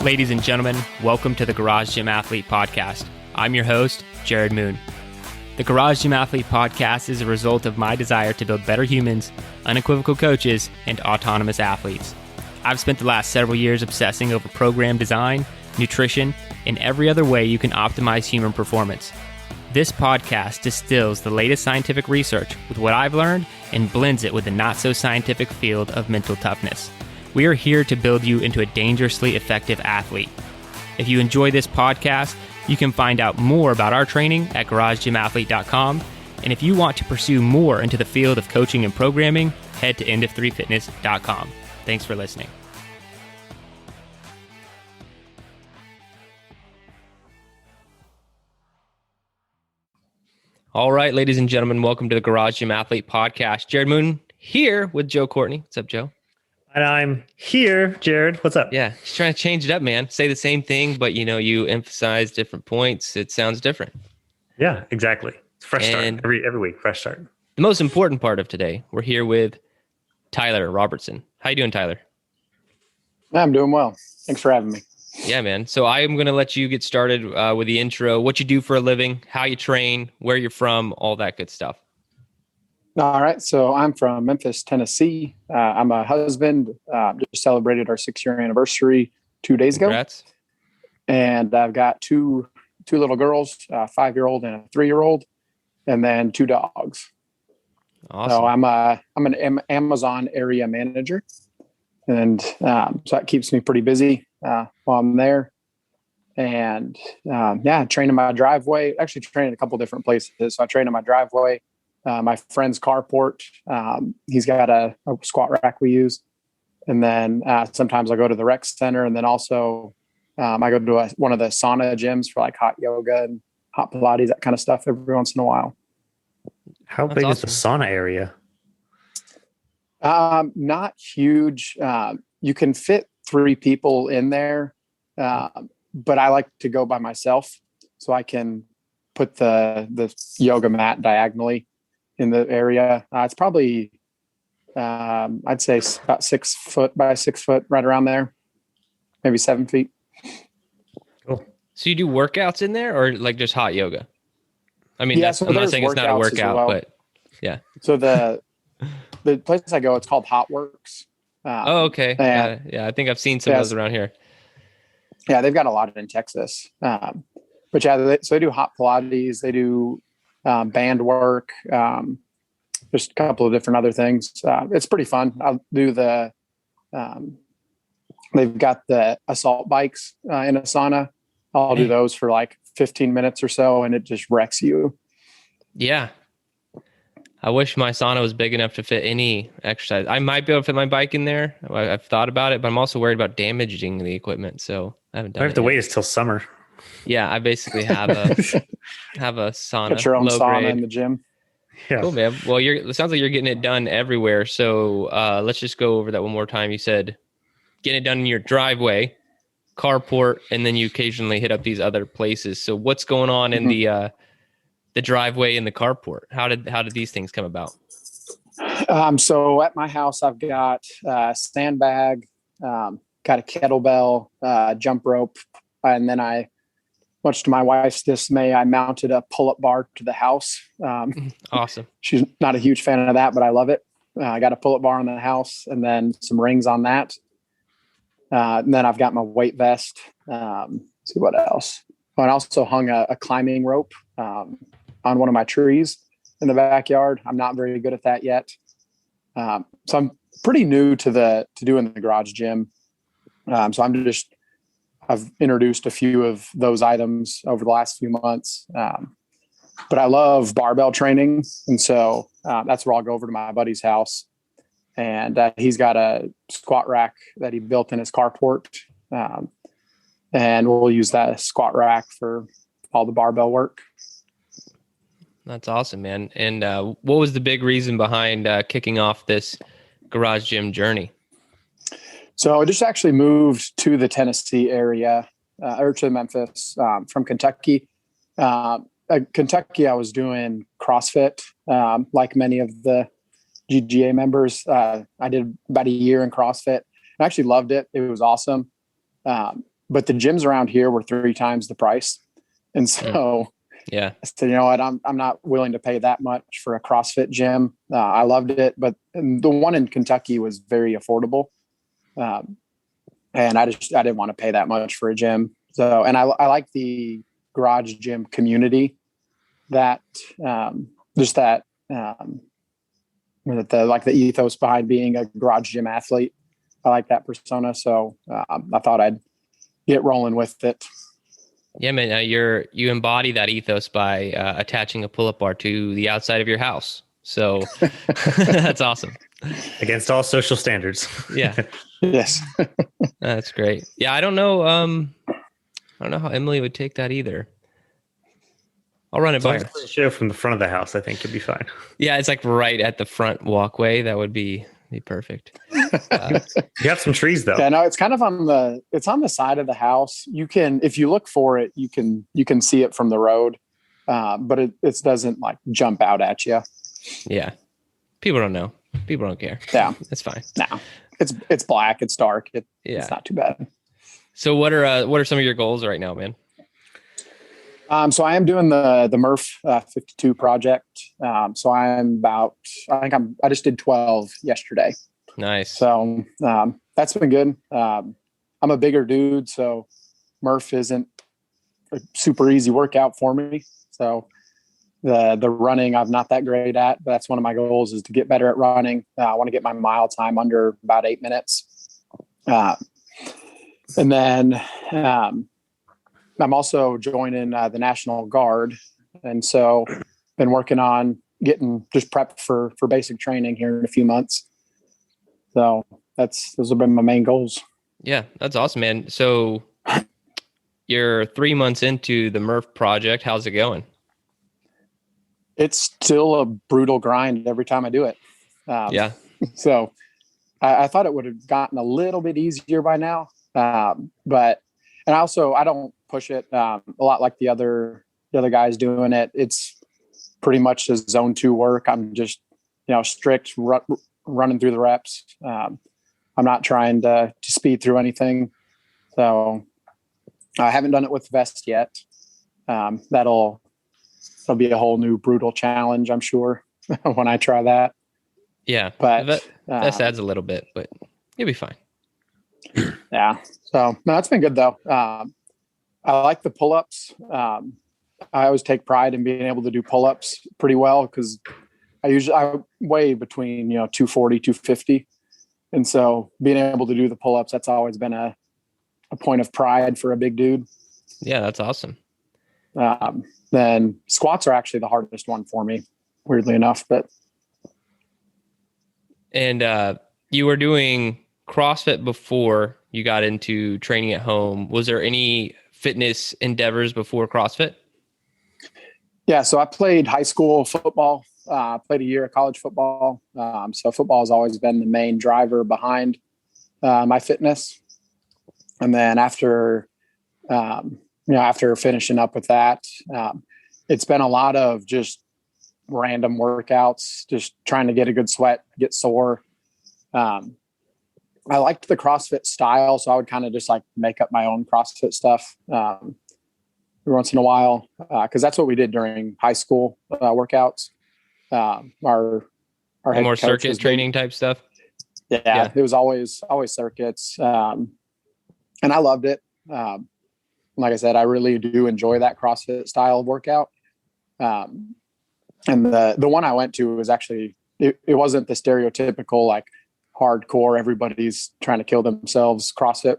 Ladies and gentlemen, welcome to the Garage Gym Athlete Podcast. I'm your host, Jerred Moon. The Garage Gym Athlete Podcast is a result of my desire to build better humans, unequivocal coaches, and autonomous athletes. I've spent the last several years obsessing over program design, nutrition, and every other way you can optimize human performance. This podcast distills the latest scientific research with what I've learned and blends it with the not-so-scientific field of mental toughness. We are here to build you into a dangerously effective athlete. If you enjoy this podcast, you can find out more about our training at garagegymathlete.com. And if you want to pursue more into the field of coaching and programming, head to endof3fitness.com. Thanks for listening. All right, ladies and gentlemen, welcome to the Garage Gym Athlete Podcast. Jerred Moon here with Joe Courtney. What's up, Joe? And I'm here, Jerred. What's up? Yeah, just trying to change it up, man. Say the same thing, but you emphasize different points. It sounds different. Yeah, exactly. It's fresh start every week. Fresh start. The most important part of today, we're here with Tyler Robertson. How you doing, Tyler? I'm doing well. Thanks for having me. Yeah, man. So I'm going to let you get started with the intro, what you do for a living, how you train, where you're from, all that good stuff. All right. So I'm from Memphis, Tennessee. I'm a husband. Just celebrated our 6-year anniversary 2 days ago. Congrats. And I've got two little girls, a 5-year-old and a 3-year-old, and then 2 dogs. Awesome. So I'm an Amazon area manager. And so that keeps me pretty busy while I'm there. And train in my driveway. Actually train in a couple different places. So I train in my driveway. My friend's carport. He's got a squat rack we use. And then sometimes I go to the rec center. And then also I go to one of the sauna gyms for like hot yoga and hot Pilates, that kind of stuff every once in a while. How big is the sauna area? Not huge. You can fit 3 people in there. But I like to go by myself so I can put the yoga mat diagonally in the area. It's probably, I'd say about 6 foot by 6 foot, right around there, maybe 7 feet. Cool. So you do workouts in there or like just hot yoga? I mean, yeah, so I'm not saying it's not a workout, but yeah. So the place I go, it's called Hot Works. Okay. Yeah. I think I've seen some of those around here. Yeah. They've got a lot in Texas. But yeah, so they do hot Pilates, they do band work, just a couple of different other things. It's pretty fun. I'll do they've got the assault bikes in a sauna. I'll do those for like 15 minutes or so, and it just wrecks you. Yeah. I wish my sauna was big enough to fit any exercise. I might be able to fit my bike in there. I've thought about it, but I'm also worried about damaging the equipment. So I haven't done it. I have to wait until summer. Yeah, I basically have a sauna. Got your own sauna grade in the gym. Yeah. Cool, man. Well, it sounds like you're getting it done everywhere. So let's just go over that one more time. You said getting it done in your driveway, carport, and then you occasionally hit up these other places. So what's going on in the driveway and the carport? How did these things come about? So at my house, I've got a sandbag, got a kettlebell, jump rope, and then much to my wife's dismay, I mounted a pull-up bar to the house. Awesome. She's not a huge fan of that, but I love it. I got a pull-up bar on the house and then some rings on that. And then I've got my weight vest. See what else. Oh, and I also hung a climbing rope on one of my trees in the backyard. I'm not very good at that yet. So I'm pretty new to doing the garage gym. So I've introduced a few of those items over the last few months. But I love barbell training. And so that's where I'll go over to my buddy's house. And he's got a squat rack that he built in his carport. And we'll use that squat rack for all the barbell work. That's awesome, man. And what was the big reason behind kicking off this garage gym journey? So I just actually moved to the Tennessee area, or to Memphis from Kentucky. Kentucky, I was doing CrossFit, like many of the GGA members. I did about a year in CrossFit. I actually loved it. It was awesome. but the gyms around here were 3 times the price. And so yeah, I said, you know what, I'm not willing to pay that much for a CrossFit gym. I loved it, but the one in Kentucky was very affordable. And I didn't want to pay that much for a gym. So, and I like the garage gym community that, just that, the ethos behind being a garage gym athlete. I like that persona. So, I thought I'd get rolling with it. Yeah, man, you embody that ethos by attaching a pull-up bar to the outside of your house. So that's awesome. Against all social standards. Yeah. Yes. That's great. Yeah, I don't know how Emily would take that either. I'll run it by her. Show from the front of the house, I think you'll be fine. Yeah, it's like right at the front walkway. That would be perfect. You have some trees though. Yeah, no, it's kind of on the side of the house. You can, if you look for it, you can see it from the road. But it doesn't like jump out at you. Yeah. People don't know. People don't care. Yeah. It's fine. No, it's black. It's dark. It's not too bad. So what are some of your goals right now, man? So I am doing the Murph 52 project. So I just did 12 yesterday. Nice. So that's been good. I'm a bigger dude, so Murph isn't a super easy workout for me. So the running I'm not that great at, but that's one of my goals is to get better at running. I want to get my mile time under about 8 minutes. And then I'm also joining the National Guard. And so been working on getting just prepped for basic training here in a few months. So those have been my main goals. Yeah, that's awesome, man. So you're 3 months into the Murph project. How's it going? It's still a brutal grind every time I do it. Yeah. So I thought it would have gotten a little bit easier by now. But I don't push it a lot like the other guys doing it. It's pretty much just zone 2 work. I'm just, strict running through the reps. I'm not trying to speed through anything. So I haven't done it with vest yet. That'll be a whole new brutal challenge, I'm sure, when I try that. Yeah. But that adds a little bit, but you'll be fine. Yeah. So no, it's been good though. I like the pull-ups. I always take pride in being able to do pull-ups pretty well because I weigh between 240, 250. And so being able to do the pull-ups, that's always been a point of pride for a big dude. Yeah, that's awesome. Then squats are actually the hardest one for me, weirdly enough. And you were doing CrossFit before you got into training at home. Was there any fitness endeavors before CrossFit? Yeah, so I played high school football. Played a year of college football. So football has always been the main driver behind my fitness. And then after finishing up with that, it's been a lot of just random workouts, just trying to get a good sweat, get sore. I liked the CrossFit style, so I would kind of just like make up my own CrossFit stuff every once in a while, because that's what we did during high school workouts. Our head more coach circuit training type stuff. Yeah, it was always circuits, and I loved it. Like I said, I really do enjoy that CrossFit style of workout. And the one I went to was actually it wasn't the stereotypical like hardcore everybody's trying to kill themselves CrossFit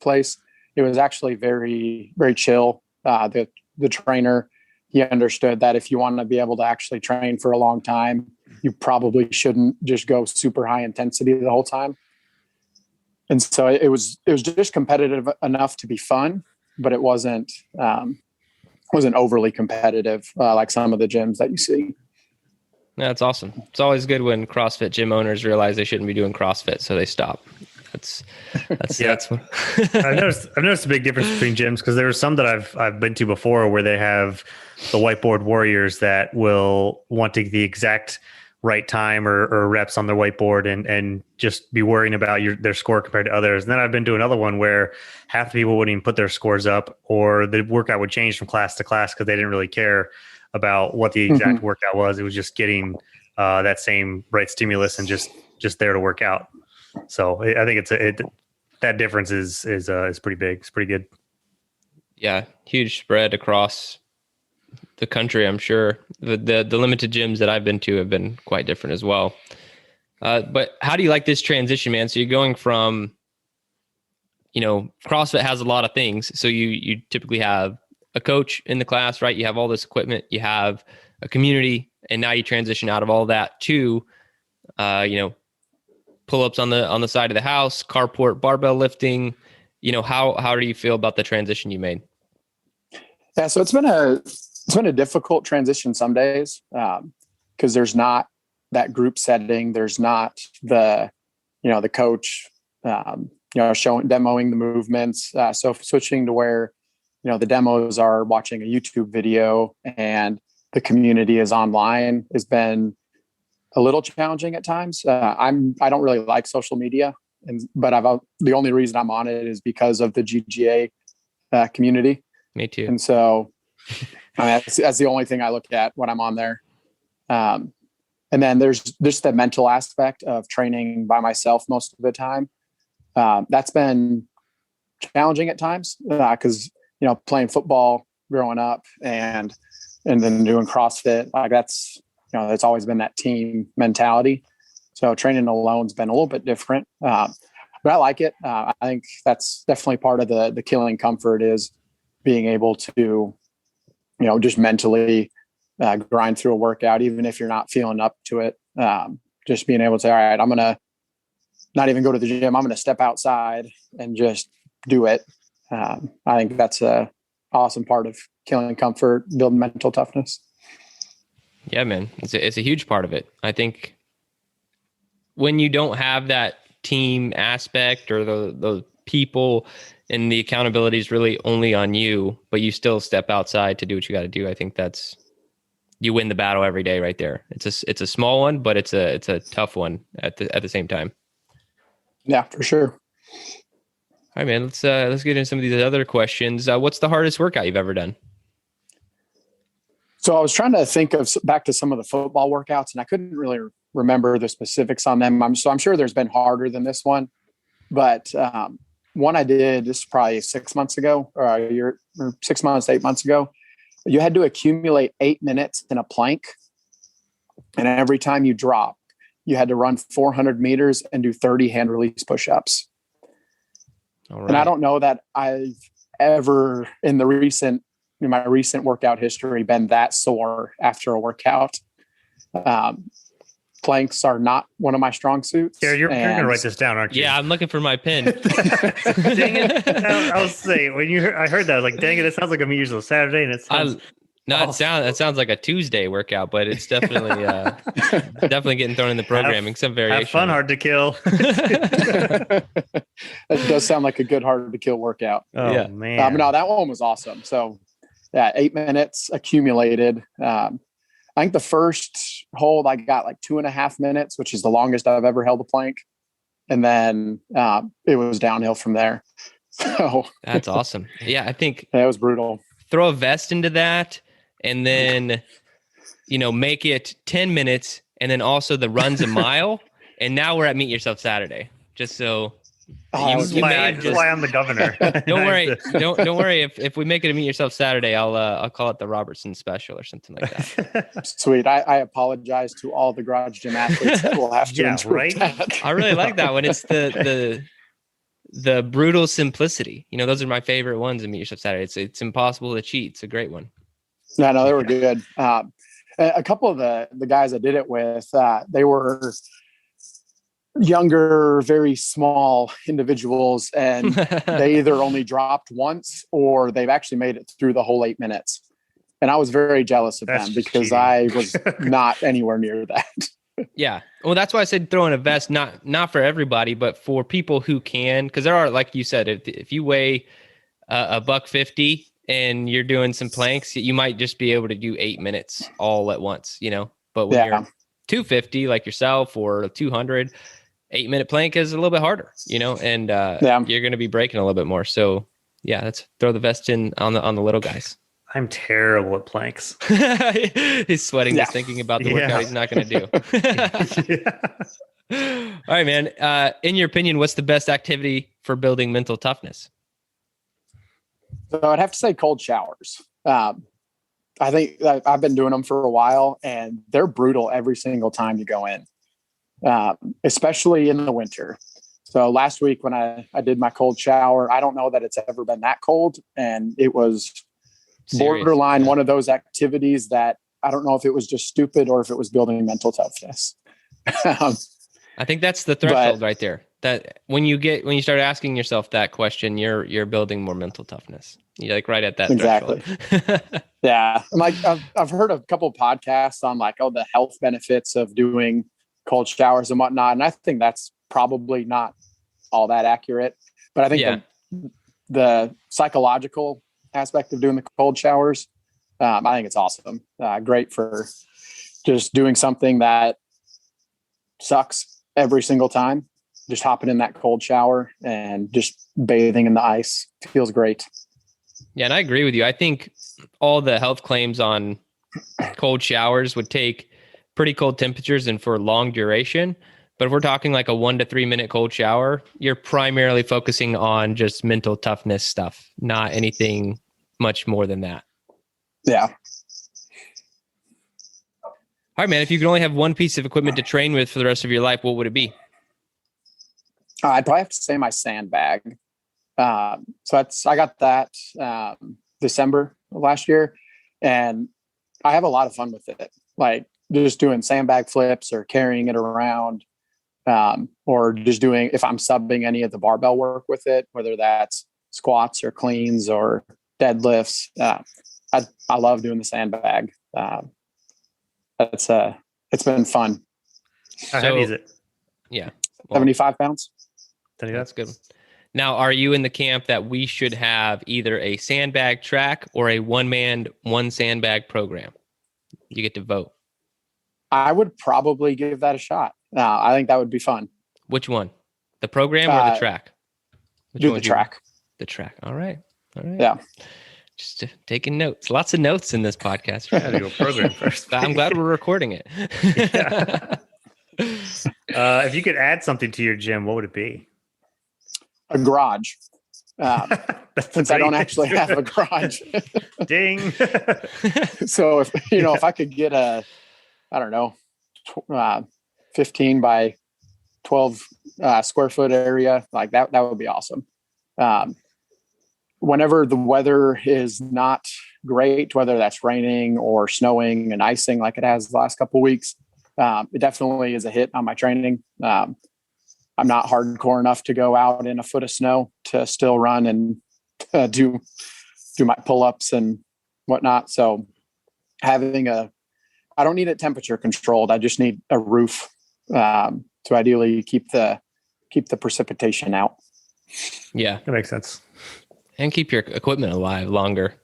place. It was actually very, very chill. The trainer, he understood that if you want to be able to actually train for a long time, you probably shouldn't just go super high intensity the whole time. And so it was just competitive enough to be fun, but it wasn't overly competitive like some of the gyms that you see. That's awesome. It's always good when CrossFit gym owners realize they shouldn't be doing CrossFit, so they stop. That's what I've noticed a big difference between gyms because there are some that I've been to before where they have the whiteboard warriors that will want to the exact write time or reps on their whiteboard and just be worrying about their score compared to others. And then I've been to another one where half the people wouldn't even put their scores up, or the workout would change from class to class because they didn't really care about what the exact workout was. It was just getting that same right stimulus and just there to work out. So I think that difference is pretty big. It's pretty good. Yeah, huge spread across the country. I'm sure the limited gyms that I've been to have been quite different as well. But how do you like this transition, man? So you're going from, CrossFit has a lot of things. So you typically have a coach in the class, right? You have all this equipment, you have a community, and now you transition out of all that to, pull-ups on the side of the house, carport, barbell lifting. How do you feel about the transition you made? Yeah, so it's been a difficult transition some days because there's not that group setting. There's not the coach, demoing the movements. So switching to where, the demos are watching a YouTube video and the community is online has been a little challenging at times. I don't really like social media, but the only reason I'm on it is because of the GGA community. Me too. And so that's the only thing I look at when I'm on there. And then there's just the mental aspect of training by myself most of the time. That's been challenging at times because, playing football growing up and then doing CrossFit, that's always been that team mentality. So training alone's been a little bit different, but I like it. I think that's definitely part of the killing comfort is being able to, just mentally grind through a workout, even if you're not feeling up to it. Just being able to say, all right, I'm going to not even go to the gym. I'm going to step outside and just do it. I think that's a awesome part of killing comfort, building mental toughness. Yeah, man, it's a huge part of it. I think when you don't have that team aspect or the people and the accountability is really only on you, but you still step outside to do what you got to do. I think you win the battle every day right there. It's a small one, but it's a tough one at the same time. Yeah, for sure. All right, man, let's get into some of these other questions. What's the hardest workout you've ever done? So I was trying to think back to some of the football workouts, and I couldn't really remember the specifics on them. I'm sure there's been harder than this one, but one I did, this is probably 6 months ago, or 6 months, 8 months ago. You had to accumulate 8 minutes in a plank, and every time you drop, you had to run 400 meters and do 30 hand release push-ups. All right. And I don't know that I've ever in my recent workout history been that sore after a workout. Planks are not one of my strong suits. Yeah, you're going to write this down, aren't you? Yeah, I'm looking for my pen. Dang it. I was saying, I heard that, I was like, dang it, it sounds like a usual Saturday, and it sounds... it sounds like a Tuesday workout, but it's definitely definitely getting thrown in the programming. Some variation. Have fun, hard to kill. It does sound like a good hard to kill workout. Oh, yeah. Man. No, that one was awesome. So, 8 minutes accumulated. I think the first hold I got like 2.5 minutes, which is the longest I've ever held a plank, and then it was downhill from there. So that's awesome. Yeah, I think it was brutal. Throw a vest into that. And then, make it 10 minutes and then also the run's a mile. And now we're at Meet Yourself Saturday. Just so that's why I'm the governor. Don't worry. Don't worry. If we make it a Meet Yourself Saturday, I'll call it the Robertson special or something like that. Sweet. I apologize to all the garage gym athletes that will have to right. That. I really like that one. It's the brutal simplicity. Those are my favorite ones in Meet Yourself Saturday. It's impossible to cheat. It's a great one. No, they were good. A couple of the guys I did it with, they were younger, very small individuals, and they either only dropped once or they've actually made it through the whole 8 minutes. And I was very jealous of them because cheating. I was not anywhere near that. Yeah. Well, that's why I said throw in a vest, not for everybody, but for people who can, because there are, like you said, if you weigh $150 and you're doing some planks, you might just be able to do 8 minutes all at once, But when you're 250 like yourself or 200, 8-minute plank is a little bit harder, and you're going to be breaking a little bit more. So yeah, let's throw the vest in on the little guys. I'm terrible at planks. He's sweating just thinking about the workout he's not going to do. All right, man. In your opinion, what's the best activity for building mental toughness? So I'd have to say cold showers. I think I've been doing them for a while, and they're brutal every single time you go in, especially in the winter. So last week when I did my cold shower, I don't know that it's ever been that cold, and it was borderline one of those activities that I don't know if it was just stupid or if it was building mental toughness. I think that's the threshold right there. That when you start asking yourself that question, you're building more mental toughness. You're like right at that exactly. threshold. Yeah, like I've heard a couple of podcasts on like the health benefits of doing cold showers and whatnot, and I think that's probably not all that accurate. But I think the psychological aspect of doing the cold showers, I think it's awesome. Great for just doing something that sucks every single time. Just hopping in that cold shower and just bathing in the ice feels great. Yeah, and I agree with you. I think all the health claims on cold showers would take pretty cold temperatures and for long duration. But if we're talking like a 1 to 3 minute cold shower, you're primarily focusing on just mental toughness stuff, not anything much more than that. Yeah. All right, man. If you could only have one piece of equipment to train with for the rest of your life, what would it be? I'd probably have to say my sandbag. I got that December of last year, and I have a lot of fun with it. Like just doing sandbag flips or carrying it around, or just doing, if I'm subbing any of the barbell work with it, whether that's squats or cleans or deadlifts. I love doing the sandbag. It's been fun. How heavy is it? Yeah. 75 pounds. That's good. Now, are you in the camp that we should have either a sandbag track or a one-man, one sandbag program? You get to vote. I would probably give that a shot. I think that would be fun. Which one? The program or the track? Do the track. The track. All right. Yeah. Just taking notes. Lots of notes in this podcast. Right? Do a program first. I'm glad we're recording it. If you could add something to your gym, what would it be? A garage. Since I don't actually have a garage. Ding. So if I could get a, 15 by 12 square foot area, like that would be awesome. Whenever the weather is not great, whether that's raining or snowing and icing like it has the last couple of weeks, it definitely is a hit on my training. I'm not hardcore enough to go out in a foot of snow to still run and do my pull-ups and whatnot. So I don't need it temperature controlled. I just need a roof to ideally keep the precipitation out. Yeah, that makes sense. And keep your equipment alive longer.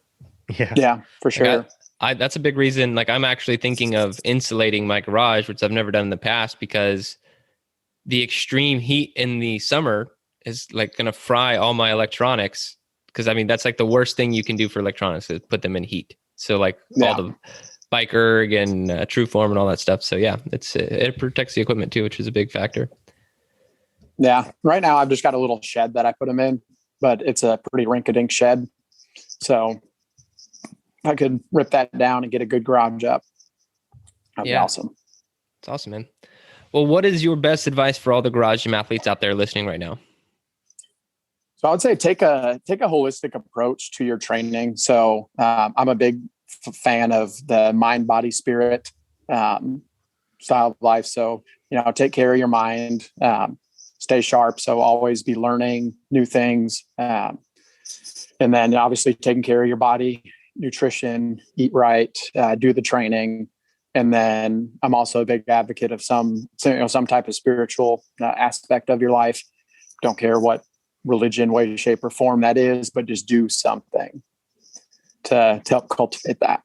Yeah, for sure. That's a big reason. Like I'm actually thinking of insulating my garage, which I've never done in the past, because the extreme heat in the summer is like going to fry all my electronics. Because that's like the worst thing you can do for electronics is put them in heat. So like all the bike erg and true form and all that stuff. So yeah, it protects the equipment too, which is a big factor. Yeah. Right now I've just got a little shed that I put them in, but it's a pretty rink-a-dink shed. So I could rip that down and get a good garage up. That'd be awesome. It's awesome, man. Well, what is your best advice for all the garage gym athletes out there listening right now? So I would say take a holistic approach to your training. So I'm a big fan of the mind, body, spirit style of life. So, take care of your mind, stay sharp. So always be learning new things. And then obviously taking care of your body, nutrition, eat right, do the training. And then I'm also a big advocate of some type of spiritual aspect of your life. Don't care what religion, way, shape, or form that is, but just do something to help cultivate that.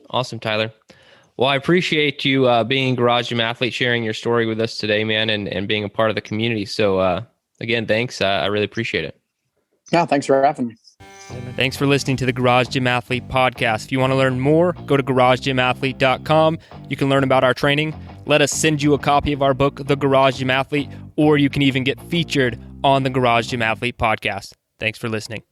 Awesome, Tyler. Well, I appreciate you being Garage Gym Athlete, sharing your story with us today, man, and being a part of the community. So again, thanks. I really appreciate it. Yeah, thanks for having me. Thanks for listening to the Garage Gym Athlete podcast. If you want to learn more, go to garagegymathlete.com. You can learn about our training. Let us send you a copy of our book, The Garage Gym Athlete, or you can even get featured on the Garage Gym Athlete podcast. Thanks for listening.